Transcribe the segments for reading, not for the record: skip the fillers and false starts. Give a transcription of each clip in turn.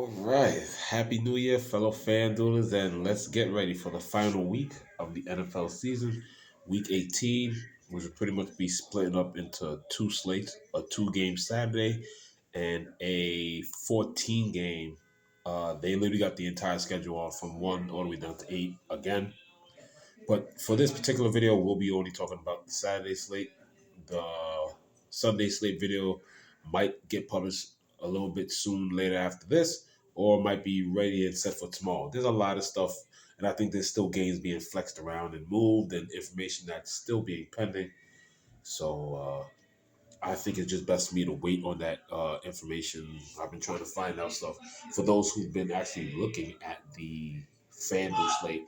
All right. Happy New Year, fellow FanDuelers, and let's get ready for the final week of the NFL season, Week 18, which will pretty much be splitting up into two slates, a two-game Saturday and a 14 game. They literally got the entire schedule off from one all the way down to eight again. But for this particular video, we'll be only talking about the Saturday slate. The Sunday slate video might get published a little bit soon later after this, or might be ready and set for tomorrow. There's a lot of stuff, and I think there's still games being flexed around and moved, and information that's still being pending. So I think it's just best for me to wait on that information. I've been trying to find out stuff for those who've been actually looking at the FanDuel slate.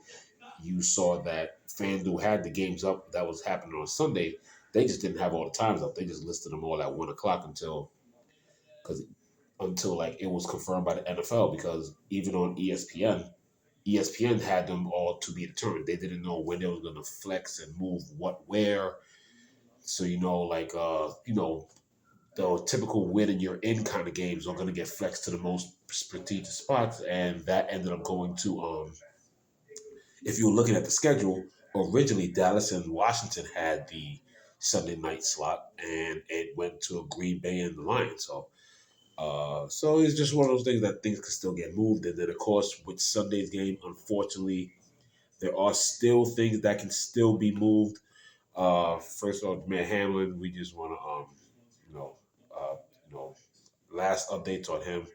You saw that FanDuel had the games up that was happening on Sunday. They just didn't have all the times up. They just listed them all at 1 o'clock because until like it was confirmed by the NFL. Because even on ESPN had them all to be determined. They didn't know when they were going to flex and move what where. So the typical win and you're in kind of games are going to get flexed to the most strategic spots, and that ended up going to if you were looking at the schedule, originally Dallas and Washington had the Sunday night slot, and it went to Green Bay and the Lions. So it's just one of those things that things could still get moved. And then, of course, with Sunday's game, unfortunately, there are still things that can still be moved. First off, man, Hamlin, we just want to, you know, uh, you know, last updates on him.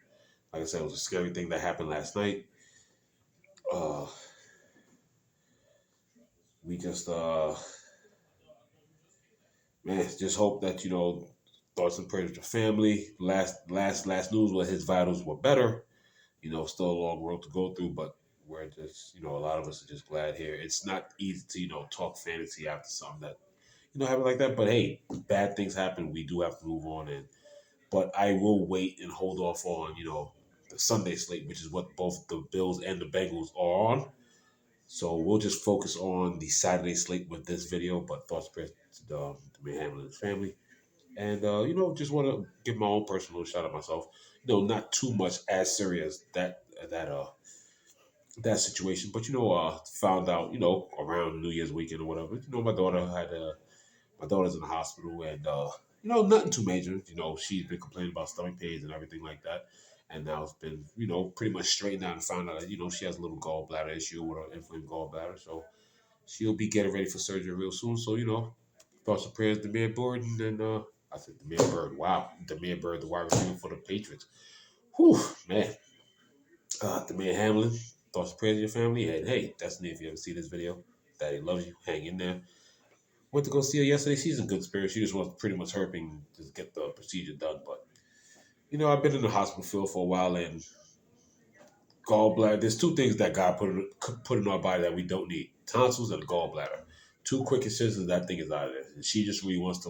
Like I said, it was a scary thing that happened last night. Uh, we just man, just hope that thoughts and prayers to family. Last news was his vitals were better. Still a long road to go through, but we're just a lot of us are just glad here. It's not easy to talk fantasy after something that happen like that. But hey, bad things happen. We do have to move on, but I will wait and hold off on the Sunday slate, which is what both the Bills and the Bengals are on. So we'll just focus on the Saturday slate with this video. But thoughts prayers to the man Hamlin and his family. And just want to give my own personal shout out myself. Not too much as serious that situation, but found out around New Year's weekend or whatever. My daughter's in the hospital, and nothing too major. She's been complaining about stomach pains and everything like that, and now it's been pretty much straightened out and found out that she has a little gallbladder issue with her inflamed gallbladder, so she'll be getting ready for surgery real soon. So thoughts and prayers to Demir Bird and I said Demir Bird. Wow, Demir Bird, the wide receiver for the Patriots. Whew, man. Demir Hamlin, thoughts and prayers to your family. And hey, that's me if you ever see this video. Daddy loves you. Hang in there. Went to go see her yesterday. She's in good spirits. She just was pretty much hurting to get the procedure done. But I've been in the hospital field for a while, and gallbladder. There's two things that God put in our body that we don't need: tonsils and gallbladder. Two quick incisions, that thing is out of there. And she just really wants to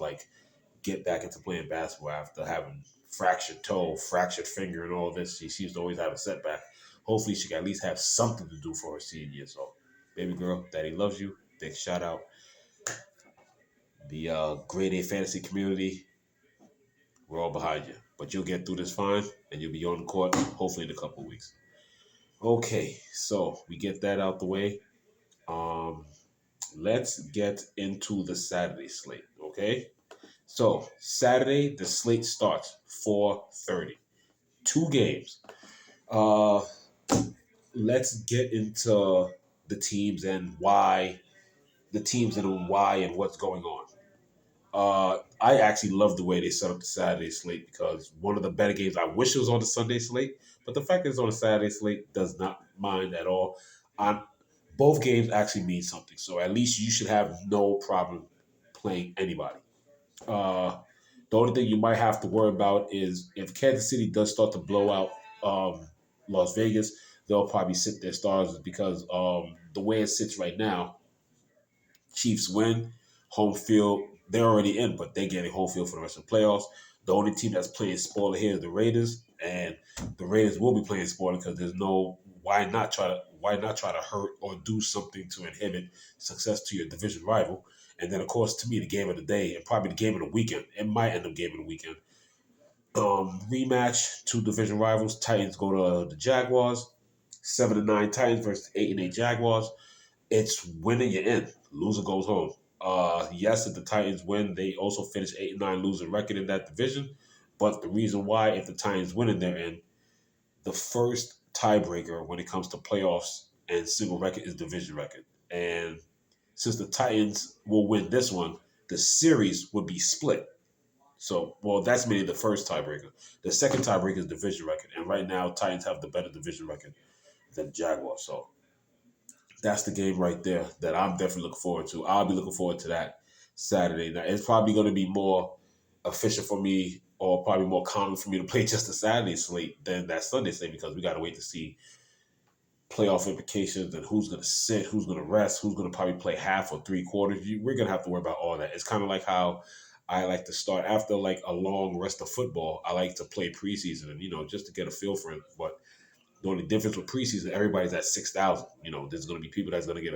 get back into playing basketball after having fractured toe, fractured finger, and all this. She seems to always have a setback. Hopefully, she can at least have something to do for her senior year. So, baby girl, daddy loves you. Big shout out. The grade A fantasy community, we're all behind you. But you'll get through this fine, and you'll be on the court hopefully in a couple of weeks. Okay, so we get that out the way. Um, let's get into the Saturday slate. Okay. So Saturday, the slate starts 4:30. Two games. Uh, let's get into the teams and why and what's going on. I actually love the way they set up the Saturday slate because one of the better games. I wish it was on the Sunday slate, but the fact that it's on the Saturday slate does not mind at all. On both games actually mean something, so at least you should have no problem playing anybody. Uh, the only thing you might have to worry about is if Kansas City does start to blow out Las Vegas, they'll probably sit their stars because the way it sits right now, Chiefs win, home field, they're already in, but they're getting home field for the rest of the playoffs. The only team that's playing spoiler here is the Raiders, and the Raiders will be playing spoiler because there's no why not try to hurt or do something to inhibit success to your division rival. And then, of course, to me, the game of the day and probably the game of the weekend, it might end up game of the weekend. Rematch, two division rivals. Titans go to the Jaguars. 7-9 Titans versus 8-8 Jaguars. It's winning you're in. Loser goes home. Yes, if the Titans win, they also finish 8-9 losing record in that division. But the reason why, if the Titans win and they're in, the first tiebreaker when it comes to playoffs and single record is division record. And since the Titans will win this one, the series would be split. So, well, that's maybe the first tiebreaker. The second tiebreaker is division record, and right now Titans have the better division record than Jaguars. So that's the game right there that I'm definitely looking forward to. I'll be looking forward to that Saturday night. It's probably going to be more efficient for me, or probably more common for me to play just a Saturday slate than that Sunday slate because we got to wait to see playoff implications and who's going to sit, who's going to rest, who's going to probably play half or three quarters. We're going to have to worry about all that. It's kind of like how I like to start after like a long rest of football. I like to play preseason and just to get a feel for it. But the only difference with preseason, everybody's at 6,000. There's going to be people that's going to get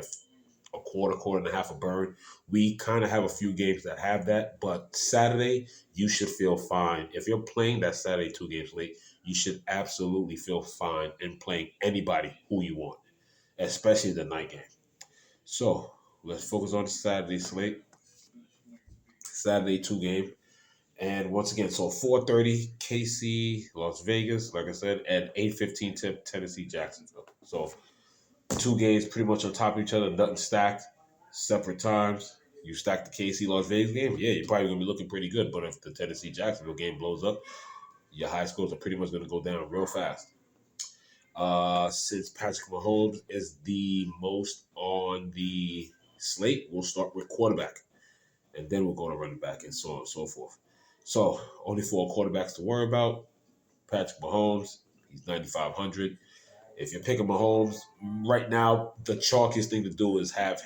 a quarter, quarter and a half a burn. We kind of have a few games that have that, but Saturday you should feel fine if you're playing that Saturday 2 games late. You should absolutely feel fine in playing anybody who you want, especially the night game. So let's focus on the Saturday slate. Saturday 2 game. And once again, so 4:30 KC Las Vegas, like I said, and 8:15 tip Tennessee Jacksonville. So 2 games pretty much on top of each other, nothing stacked, separate times. You stack the KC Las Vegas game, yeah, you're probably gonna be looking pretty good. But if the Tennessee Jacksonville game blows up, your high scores are pretty much gonna go down real fast. Since Patrick Mahomes is the most on the slate, we'll start with quarterback, and then we'll go to running back, and so on and so forth. So only 4 quarterbacks to worry about. Patrick Mahomes, he's 9,500. If you're picking Mahomes right now, the chalkiest thing to do is have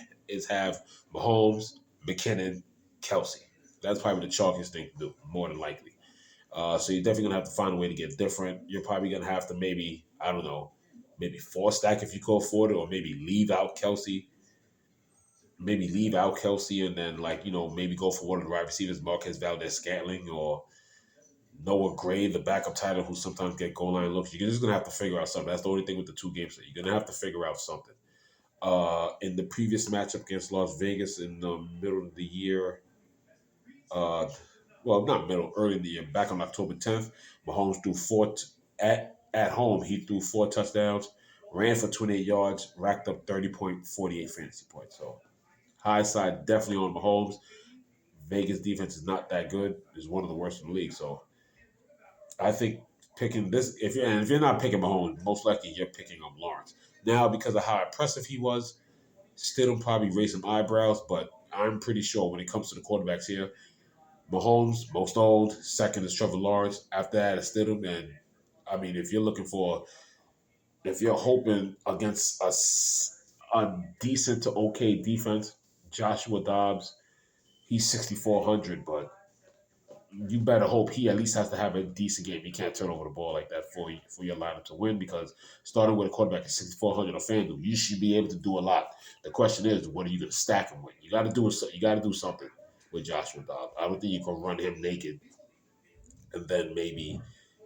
Mahomes, McKinnon, Kelsey. That's probably the chalkiest thing to do, more than likely. So you're definitely gonna have to find a way to get different. You're probably gonna have to maybe, I don't know, maybe four stack if you can afford it, or maybe leave out Kelsey. Maybe leave out Kelsey and then maybe go for one of the wide receivers, Marquez Valdez Scantling or Noah Gray, the backup tight end who sometimes get goal line looks. You're just gonna have to figure out something. That's the only thing with the 2 games. You're gonna have to figure out something. In the previous matchup against Las Vegas in the middle of the year, uh, well, not middle, early in the year, back on October 10th, Mahomes threw at home. He threw 4 touchdowns, ran for 28 yards, racked up 30.48 fantasy points. So high side definitely on Mahomes. Vegas defense is not that good. It's one of the worst in the league. So I think picking this, if you're not picking Mahomes, most likely you're picking Lawrence. Now, because of how impressive he was, Stidham probably raised some eyebrows, but I'm pretty sure when it comes to the quarterbacks here, Mahomes, most old, second is Trevor Lawrence, after that is Stidham. And I mean, if you're hoping against a decent to okay defense, Joshua Dobbs, he's 6,400, but you better hope he at least has to have a decent game. He can't turn over the ball like that for your lineup to win because starting with a quarterback at 6,400 on FanDuel, you should be able to do a lot. The question is, what are you going to stack him with? You got to do something with Joshua Dobbs. I don't think you can run him naked and then maybe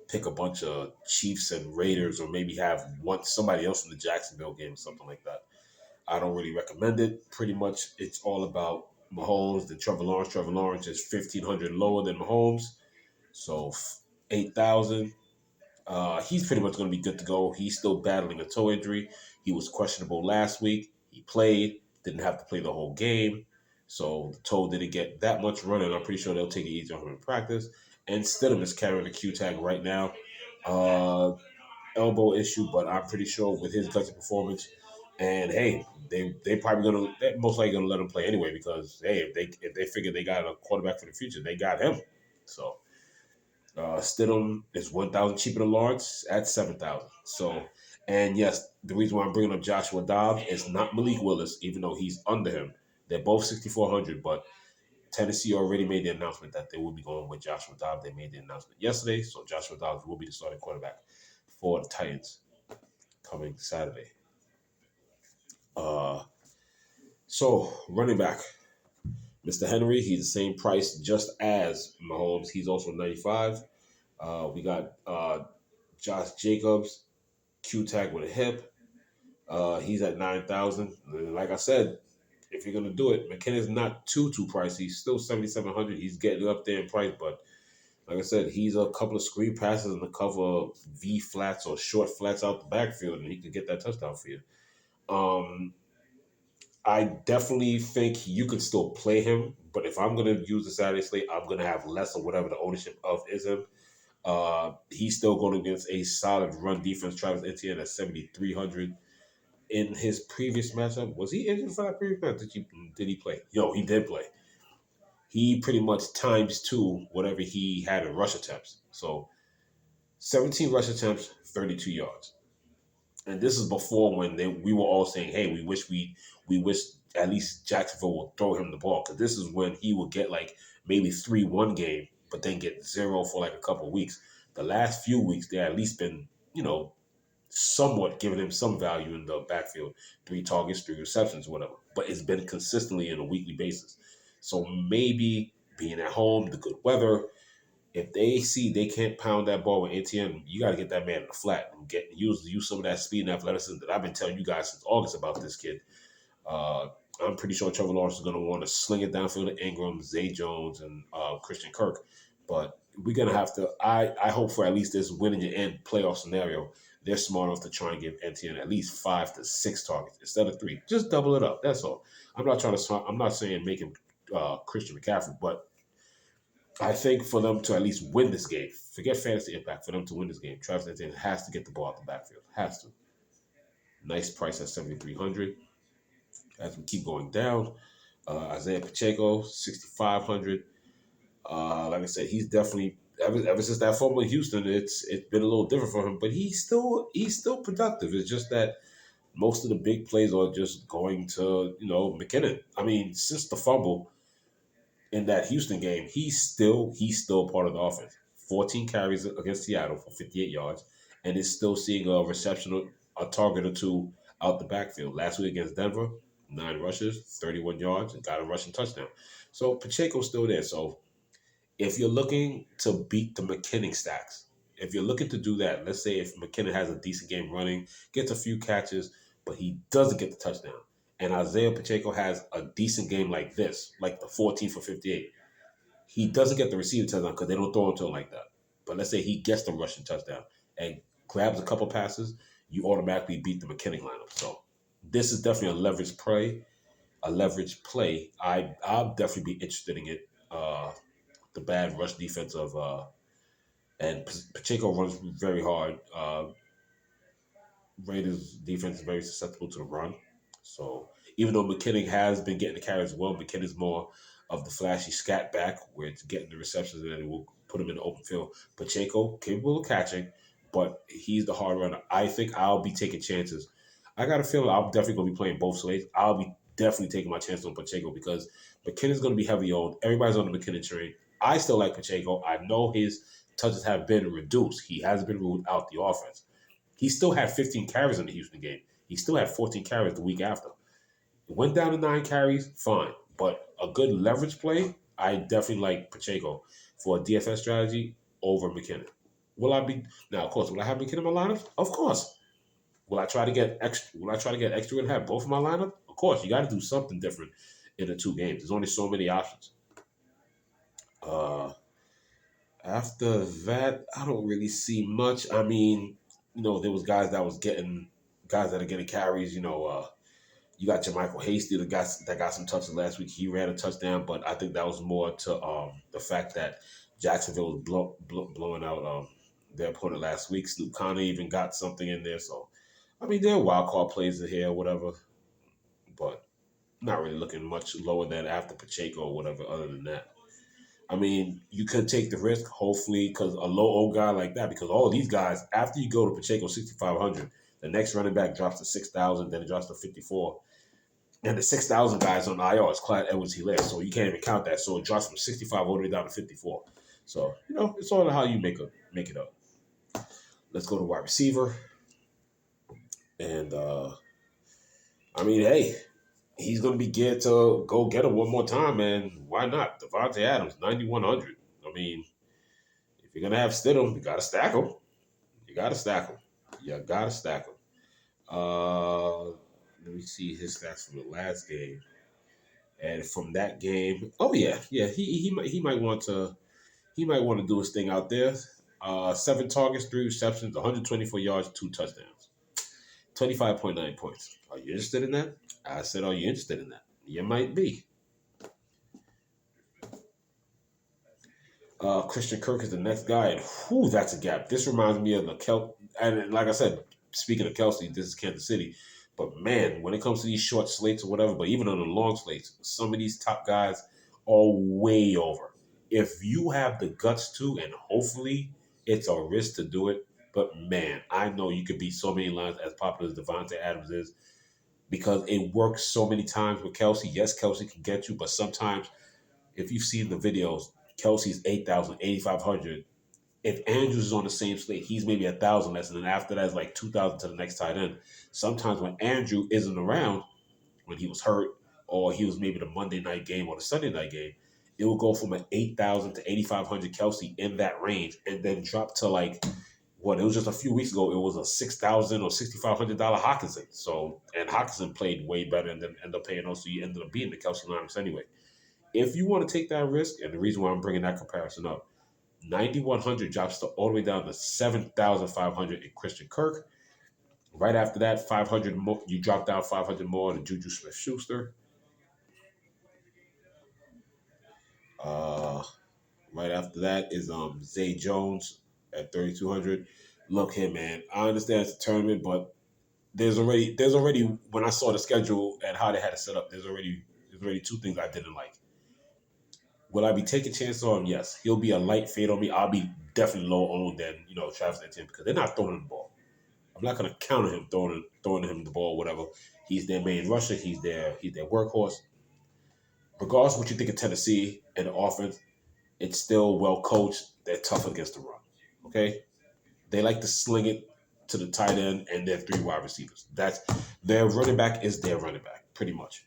pick a bunch of Chiefs and Raiders or maybe have somebody else from the Jacksonville game or something like that. I don't really recommend it. Pretty much, it's all about Mahomes. The Trevor Lawrence. Trevor Lawrence is 1,500 lower than Mahomes. So 8,000. He's pretty much going to be good to go. He's still battling a toe injury. He was questionable last week. He played, didn't have to play the whole game. So the toe didn't get that much running. I'm pretty sure they'll take it easy on him in practice. And Stidham is carrying the Q tag right now. Uh, Elbow issue, but I'm pretty sure with his gutsy performance, and hey, they probably they're most likely gonna let him play anyway because hey, if they figure they got a quarterback for the future, they got him. So Stidham is 1,000 cheaper than Lawrence at 7,000. So, and yes, the reason why I'm bringing up Joshua Dobbs is not Malik Willis, even though he's under him. They're both 6,400, but Tennessee already made the announcement that they will be going with Joshua Dobbs. They made the announcement yesterday, so Joshua Dobbs will be the starting quarterback for the Titans coming Saturday. Uh, so running back, Mr. Henry, he's the same price just as Mahomes. He's also 95. We got Josh Jacobs, Q tag with a hip. He's at 9,000. Like I said, if you're gonna do it, McKinnon's not too pricey. He's still 7,700. He's getting up there in price, but like I said, he's a couple of screen passes and a couple of V flats or short flats out the backfield, and he could get that touchdown for you. Um, I definitely think you could still play him, but if I'm gonna use the Saturday slate, I'm gonna have less of whatever the ownership of is him. He's still going against a solid run defense. Travis Etienne at 7,300. In his previous matchup, was he injured for that previous match? Did he play? Yo, he did play. He pretty much times two whatever he had in rush attempts. So 17 rush attempts, 32 yards. And this is before when we were all saying, "Hey, we wish at least Jacksonville will throw him the ball," because this is when he would get like maybe 3-1 game, but then get zero for like a couple of weeks. The last few weeks, they at least been somewhat giving him some value in the backfield, 3 targets, 3 receptions, whatever. But it's been consistently on a weekly basis. So maybe being at home, the good weather, if they see they can't pound that ball with ATM, you got to get that man in the flat and use some of that speed and athleticism that I've been telling you guys since August about this kid. Uh, I'm pretty sure Trevor Lawrence is going to want to sling it downfield to Ingram, Zay Jones, and Christian Kirk. But we're going to have to. I hope for at least this win in your end playoff scenario, they're smart enough to try and give NTN at least 5 to 6 targets instead of 3. Just double it up. That's all. I'm not saying make him Christian McCaffrey, but I think for them to at least win this game, forget fantasy impact, for them to win this game, Travis Etienne has to get the ball out the backfield. Has to. Nice price at 7,300. As we keep going down, Isaiah Pacheco, 6,500. Like I said, he's definitely ever since that fumble in Houston, it's been a little different for him, but he's still productive. It's just that most of the big plays are just going to McKinnon. I mean, since the fumble in that Houston game, he's still part of the offense. 14 carries against Seattle for 58 yards, and is still seeing a reception, a target or two out the backfield. Last week against Denver, 9 rushes, 31 yards, and got a rushing touchdown. So Pacheco's still there. So if you're looking to beat the McKinnon stacks, if you're looking to do that, let's say if McKinnon has a decent game running, gets a few catches, but he doesn't get the touchdown, and Isaiah Pacheco has a decent game like this, like the 14 for 58, he doesn't get the receiving touchdown because they don't throw it to him like that. But let's say he gets the rushing touchdown and grabs a couple passes, you automatically beat the McKinnon lineup. So this is definitely a leverage play. A leverage play. I'll definitely be interested in it. The bad rush defense of and Pacheco runs very hard. Raiders defense is very susceptible to the run. So even though McKinnon has been getting the carry as well, McKinnon's more of the flashy scat back where it's getting the receptions and then it will put him in the open field. Pacheco, capable of catching, but he's the hard runner. I think I'll be taking chances. I got a feeling I'm definitely going to be playing both slates. I'll be definitely taking my chances on Pacheco because McKinnon's going to be heavy owned. Everybody's on the McKinnon train. I still like Pacheco. I know his touches have been reduced. He has been ruled out the offense. He still had 15 carries in the Houston game. He still had 14 carries the week after. It went down to 9 carries, fine. But a good leverage play, I definitely like Pacheco for a DFS strategy over McKinnon. Will I be now? Of course, will I have McKinnon in my lineup? Of course. Will I try to get extra? Will I try to get extra and have both in my lineup? Of course. You got to do something different in the two games. There's only so many options. Uh, After that, I don't really see much. I mean, there was guys that are getting carries. You got Jermichael Hasty, that got some touches last week. He ran a touchdown, but I think that was more to the fact that Jacksonville was blowing out their opponent last week. Snoop Conner even got something in there. So, I mean, there are wild card plays in here, whatever, but not really looking much lower than after Pacheco or whatever. Other than that. I mean, you could take the risk, hopefully, because a low old guy like that, because all of these guys, after you go to Pacheco 6,500, the next running back drops to 6,000, then it drops to 54. And the 6,000 guys on IR is Clyde Edwards Hilaire, so you can't even count that. So it drops from 65 all the way down to 54. So, it's all how you make it up. Let's go to wide receiver. And, I mean, hey, he's going to be geared to go get him one more time, man. Why not? Devontae Adams, 9,100. I mean, you're gonna have Stidham, you gotta stack them. You gotta stack them. You gotta stack them. Let me see his stats from the last game. And from that game, oh yeah, yeah, he might want to do his thing out there. 7 targets, 3 receptions, 124 yards, 2 touchdowns, 25.9 points. Are you interested in that? I said, are you interested in that? You might be. Christian Kirk is the next guy, and whew, that's a gap. This reminds me of the and like I said, speaking of Kelsey, this is Kansas City. But man, when it comes to these short slates or whatever, but even on the long slates, some of these top guys are way over. If you have the guts to, and hopefully it's a risk to do it, but man, I know you could beat so many lines as popular as Devontae Adams is because it works so many times with Kelsey. Yes, Kelsey can get you, but sometimes if you've seen the videos, Kelsey's 8,000, 8,500. If Andrews is on the same slate, he's maybe 1,000 less, and then after that is like 2,000 to the next tight end. Sometimes when Andrew isn't around, when he was hurt, or he was maybe the Monday night game or the Sunday night game, it will go from an 8,000 to 8,500 Kelsey in that range, and then drop to like what it was just a few weeks ago. It was a 6,000 or $6,500 Hawkinson. So and Hawkinson played way better and then ended up paying off. So you ended up beating the Kelsey lineups anyway. If you want to take that risk, and the reason why I'm bringing that comparison up, 9,100 drops to all the way down to 7,500 in Christian Kirk. Right after that, 500 more, you drop down 500 more to Juju Smith Schuster. Uh, right after that is Zay Jones at 3,200. Look here, man. I understand it's a tournament, but there's already when I saw the schedule and how they had it set up, there's already two things I didn't like. Will I be taking chances on him? Yes. He'll be a light fade on me. I'll be definitely low owned than, Travis Etienne because they're not throwing him the ball. I'm not gonna count on him throwing him the ball, whatever. He's their main rusher, he's their workhorse. Regardless of what you think of Tennessee and the offense, it's still well coached. They're tough against the run. Okay? They like to sling it to the tight end and their 3 wide receivers. That's their running back is their running back, pretty much.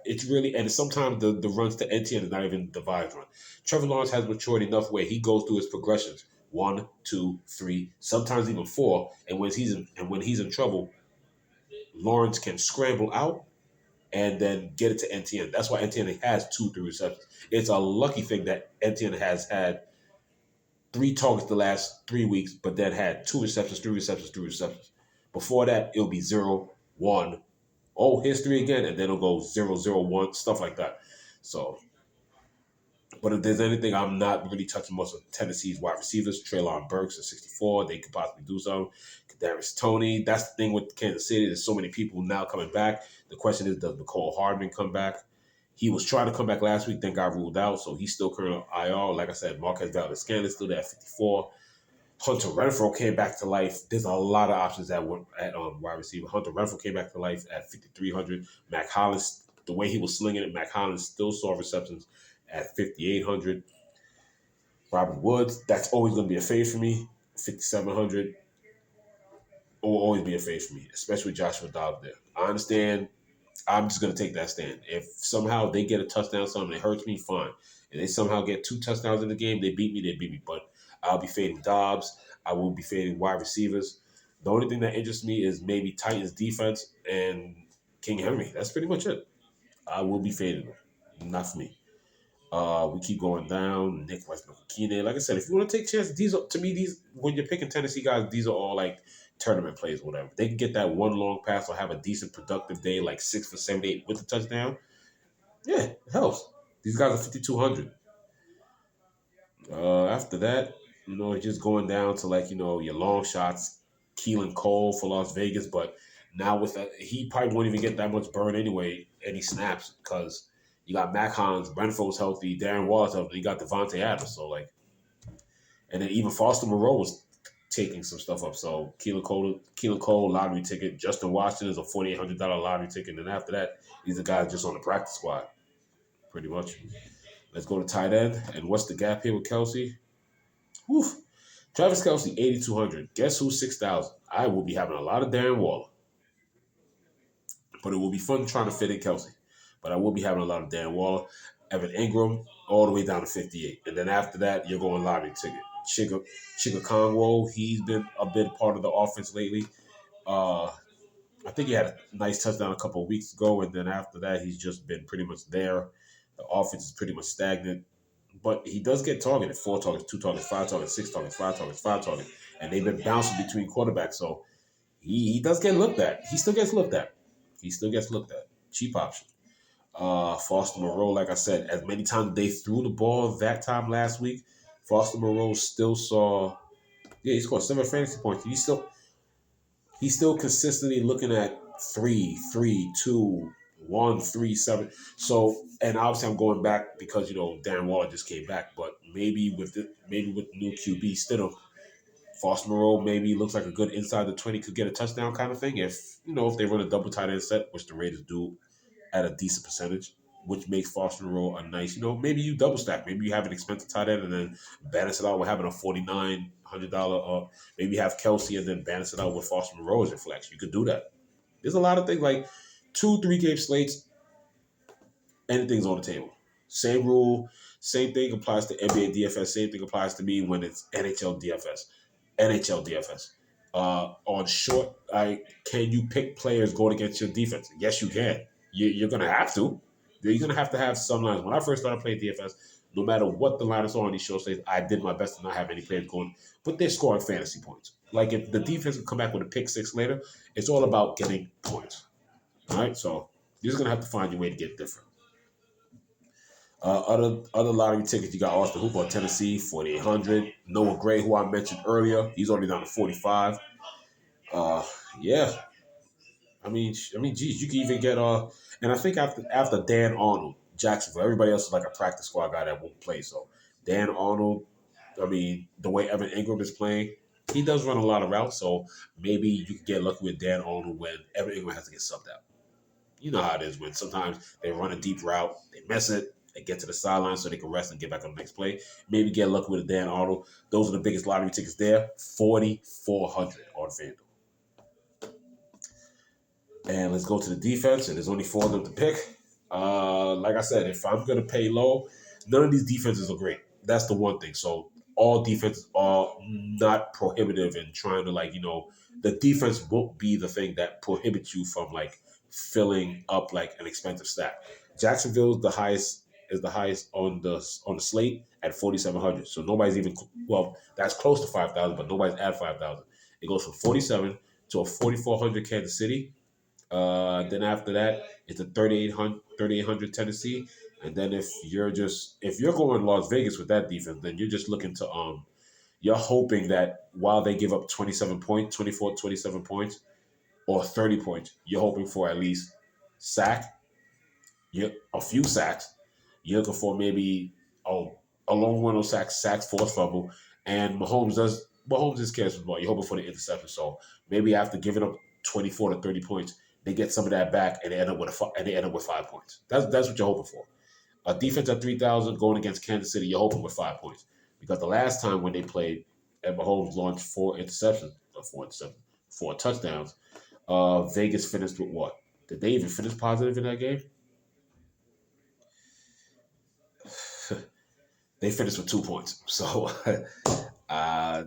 It's really and sometimes the runs to NTN is not even the vibes run. Trevor Lawrence has matured enough where he goes through his progressions 1, 2, 3, sometimes even 4. And when he's in trouble, Lawrence can scramble out and then get it to NTN. That's why NTN has 2, 3 receptions. It's a lucky thing that NTN has had 3 targets the last 3 weeks, but then had 2 receptions, 3 receptions, 3 receptions. Before that, it'll be 0, 1. Oh, history again, and then it'll go 0, 0, 1, stuff like that. So, but if there's anything, I'm not really touching most of Tennessee's wide receivers. Traylon Burks at 64, they could possibly do something. Kadarius Toney, that's the thing with Kansas City. There's so many people now coming back. The question is, does McCall Hardman come back? He was trying to come back last week, then got ruled out, so he's still currently on IR. Like I said, Marquez Valdez-Scantling still there at 54. Hunter Renfro came back to life. There's a lot of options at wide receiver. Hunter Renfro came back to life at 5,300. Mac Hollins, the way he was slinging it, Mac Hollins still saw receptions at 5,800. Robert Woods, that's always going to be a fade for me. 5,700 will always be a fade for me, especially with Joshua Dobbs there. I understand. I'm just going to take that stand. If somehow they get a touchdown, something that hurts me, fine. If they somehow get 2 touchdowns in the game, they beat me. But I'll be fading Dobbs. I will be fading wide receivers. The only thing that interests me is maybe Titans defense and King Henry. That's pretty much it. I will be fading them. Not for me. We keep going down. Nick Westbrook, Keenan. Like I said, if you want to take chances, these when you're picking Tennessee guys, these are all like tournament plays, whatever. They can get that one long pass or have a decent productive day, like 6 for 78 with the touchdown. Yeah, it helps. These guys are 5,200. After that, it's just going down to like your long shots, Keelan Cole for Las Vegas, but now with that, he probably won't even get that much burn anyway, any snaps because you got Mac Hollins, Renfro's healthy, Darren Waller's healthy, you got Devontae Adams, so like, and then even Foster Moreau was taking some stuff up. So Keelan Cole lottery ticket. Justin Washington is a $4,800 lottery ticket, and then after that, these are guys just on the practice squad, pretty much. Let's go to tight end, and what's the gap here with Kelsey? Whew. Travis Kelsey, 8,200. Guess who's 6,000? I will be having a lot of Darren Waller. But it will be fun trying to fit in Kelsey. But I will be having a lot of Darren Waller. Evan Ingram, all the way down to 58. And then after that, you're going lottery ticket. Chica Congo, he's been a big part of the offense lately. Uh, I think he had a nice touchdown a couple of weeks ago, and then after that, he's just been pretty much there. The offense is pretty much stagnant, but he does get targeted: 4 targets, 2 targets, 5 targets, 6 targets, 5 targets, 5 targets, and they've been bouncing between quarterbacks. So he does get looked at. He still gets looked at. He still gets looked at. Cheap option. Foster Moreau, like I said, as many times they threw the ball that time last week, Foster Moreau still saw. Yeah, he scored 7 fantasy points. He's still consistently looking at 3, 3, 2, 1, 3, 7. So, and obviously I'm going back because Darren Waller just came back, but maybe with new QB still, Foster Moreau maybe looks like a good inside the 20 could get a touchdown kind of thing if they run a double tight end set, which the Raiders do at a decent percentage, which makes Foster Moreau a nice, maybe you double stack. Maybe you have an expensive tight end and then balance it out with having a $4,900. Maybe you have Kelsey and then balance it out with Foster Moreau as your flex. You could do that. There's a lot of things like 2, 3 game slates. Anything's on the table. Same rule, same thing applies to NBA DFS. Same thing applies to me when it's NHL DFS. NHL DFS. On short, can you pick players going against your defense? Yes, you can. You're gonna have to. You're gonna have some lines. When I first started playing DFS, no matter what the line is on these short states, I did my best to not have any players going, but they're scoring fantasy points. Like if the defense can come back with a pick six later, it's all about getting points. All right, so you're just gonna have to find your way to get different. Other lottery tickets, you got Austin Hooper of Tennessee, 4,800. Noah Gray, who I mentioned earlier, he's already down to 45. Uh, yeah, geez, you can even get and I think after Dan Arnold, Jacksonville, everybody else is like a practice squad guy that won't play. So Dan Arnold, the way Evan Ingram is playing, he does run a lot of routes. So maybe you can get lucky with Dan Arnold when Evan Ingram has to get subbed out. You know how it is when sometimes they run a deep route, they miss it, they get to the sideline so they can rest and get back on the next play. Maybe get lucky with a Dan Arnold. Those are the biggest lottery tickets there. 4,400 on FanDuel. And let's go to the defense, and there's only 4 of them to pick. Like I said, if I'm gonna pay low, none of these defenses are great. That's the one thing. So all defenses are not prohibitive in trying to the defense won't be the thing that prohibits you from filling up like an expensive stack. Jacksonville's the highest on the slate at 4,700. So nobody's even that's close to 5,000, but nobody's at 5,000. It goes from 47 to a 4,400 Kansas City. Then after that, it's a 3,800 Tennessee. And then if you're going Las Vegas with that defense, then you're just looking to you're hoping that while they give up 24, 27 points or 30 points, you're hoping for at least a few sacks. You're looking for maybe a long one of sacks, forced fumble, and Mahomes is careless with the ball. You're hoping for the interception. So maybe after giving up 24 to 30 points, they get some of that back and they end up with 5 points. That's what you're hoping for. A defense at 3,000 going against Kansas City, you're hoping with 5 points because the last time when they played, and Mahomes launched 4 touchdowns. Vegas finished with what? Did they even finish positive in that game? They finished with 2 points. So I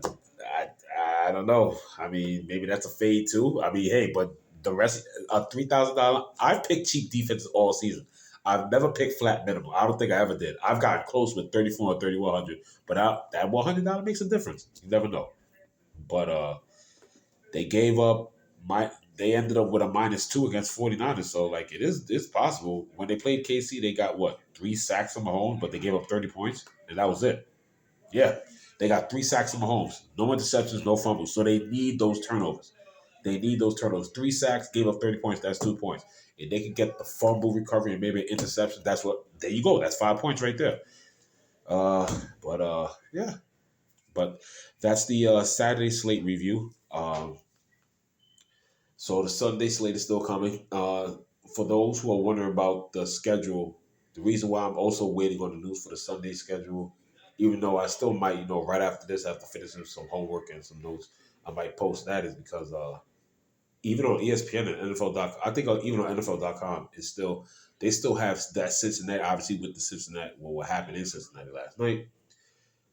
don't know. Maybe that's a fade too. Hey, but the rest, $3,000. I've picked cheap defenses all season. I've never picked flat minimum. I don't think I ever did. I've gotten close with 34 or 3,100, but that $100 makes a difference. You never know. But they gave up they ended up with a -2 against 49ers. So it's possible. When they played KC, they got what, 3 sacks from Mahomes, but they gave up 30 points, and that was it. Yeah. They got 3 sacks from Mahomes. No interceptions, no fumbles. So they need those turnovers. 3 sacks, gave up 30 points. That's 2 points. If they can get the fumble recovery and maybe an interception, there you go. That's 5 points right there. Yeah. But that's the Saturday slate review. So the Sunday slate is still coming. For those who are wondering about the schedule, the reason why I'm also waiting on the news for the Sunday schedule, even though I still might, right after this, after finishing some homework and some notes, I might post that is because even on ESPN and NFL.com, I think even on NFL.com, they still have that Cincinnati, obviously with the Cincinnati, what happened in Cincinnati last night.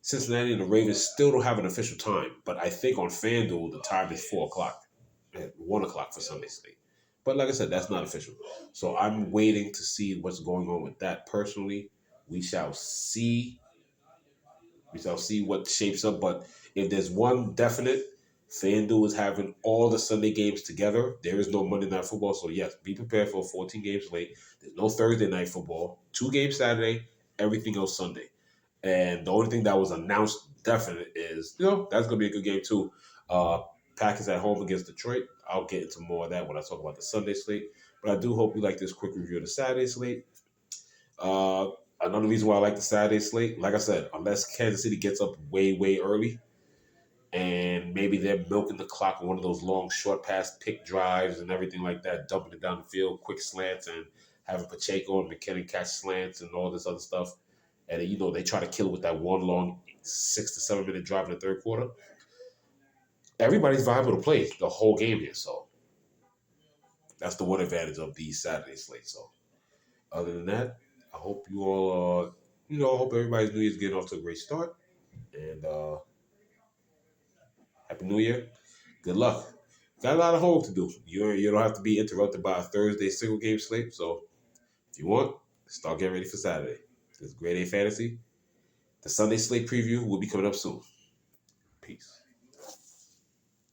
Cincinnati and the Ravens still don't have an official time, but I think on FanDuel the time is 4 o'clock, at 1 o'clock for Sunday slate. But like I said, that's not official. So I'm waiting to see what's going on with that personally. We shall see. We shall see what shapes up. But if there's one definite, FanDuel is having all the Sunday games together. There is no Monday Night Football. So, yes, be prepared for 14 games late. There's no Thursday Night Football. 2 games Saturday, everything else Sunday. And the only thing that was announced definite is, that's going to be a good game too. Uh, Packers at home against Detroit. I'll get into more of that when I talk about the Sunday slate. But I do hope you like this quick review of the Saturday slate. Uh, Another reason why I like the Saturday slate, like I said, unless Kansas City gets up way, way early and maybe they're milking the clock on one of those long short pass pick drives and everything like that, dumping it down the field, quick slants, and having Pacheco and McKinnon catch slants and all this other stuff. And they try to kill it with that one long 6 to 7 minute drive in the third quarter. Everybody's viable to play the whole game here, so that's the one advantage of the Saturday slate. So other than that, I hope you all, I hope everybody's New Year's getting off to a great start. And Happy New Year. Good luck. Got a lot of homework to do. You don't have to be interrupted by a Thursday single game slate. So if you want, start getting ready for Saturday. This is Grade A Fantasy. The Sunday slate preview will be coming up soon. Peace.